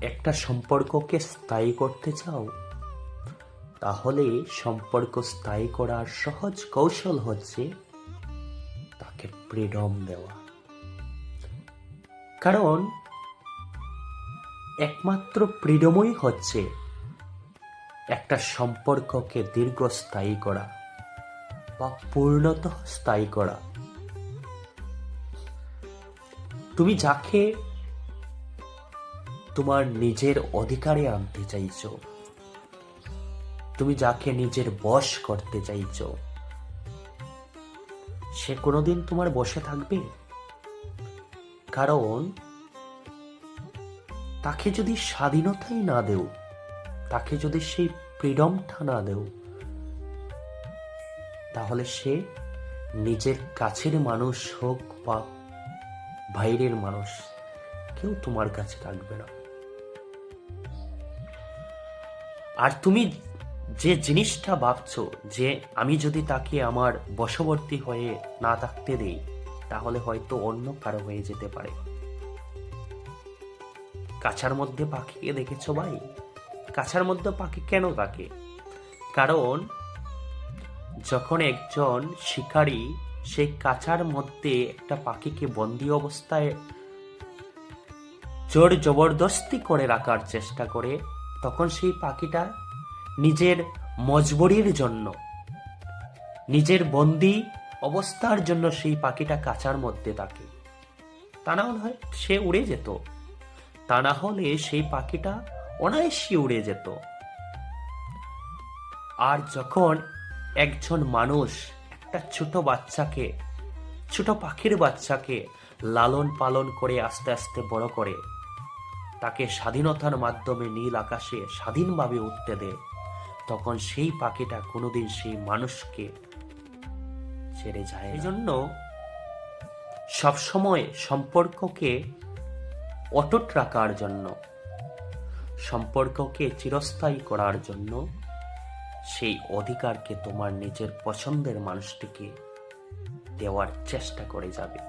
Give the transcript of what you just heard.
একটা সম্পর্ককে স্থায়ী করতে চাও, তাহলে সম্পর্ক স্থায়ী করার সহজ কৌশল হচ্ছে তাকে ফ্রিডম দেওয়া। কারণ একমাত্র ফ্রিডমই হচ্ছে একটা সম্পর্ককে দীর্ঘস্থায়ী করা বা পূর্ণত স্থায়ী করা। তুমি যাকে তোমার নিজের অধিকারে আনতে চাইছো, তুমি যাকে নিজের বশ করতে চাইছো, সে কোনোদিন তোমার বশে থাকবে? কারণ তাকে যদি স্বাধীনতাই না দেও, তাকে যদি সেই ফ্রিডমটা না দেও, তাহলে সে নিজের কাছের মানুষ হোক বা বাইরের মানুষ, কেউ তোমার কাছে থাকবে না। আর তুমি যে জিনিসটা ভাবছো যে আমি যদি তাকে আমার বশবর্তী হয়ে না থাকতে দেই, তাহলে হয়তো অন্য কারো হয়ে যেতে পারে। কাছার মধ্যে পাখিকে দেখেছো ভাই? কাছার মধ্যে পাখি কেন থাকে? কারণ যখন একজন শিকারী সেই কাছার মধ্যে একটা পাখিকে বন্দি অবস্থায় জোর জবরদস্তি করে রাখার চেষ্টা করে, তখন সেই পাখিটা নিজের মজবুরির জন্য, নিজের বন্দি অবস্থার জন্য সেই পাখিটা কাছার মধ্যে থাকে। তা না হলে সে উড়ে যেত, তা না হলে সেই পাখিটা অনায়াসে উড়ে যেত। আর যখন একজন মানুষ একটা ছোট বাচ্চাকে, ছোট পাখির বাচ্চাকে লালন পালন করে আস্তে আস্তে বড় করে, তাকে স্বাধীনতার মাধ্যমে নীল আকাশে স্বাধীনভাবে উঠতে দেয়, তখন সেই পাখিটা কোনোদিন সেই মানুষকে ছেড়ে যায়। এই জন্য সবসময় সম্পর্ককে অটুট রাখার জন্য, সম্পর্ককে চিরস্থায়ী করার জন্য সেই অধিকারকে তোমার নিজের পছন্দের মানুষটিকে দেওয়ার চেষ্টা করে যাবে।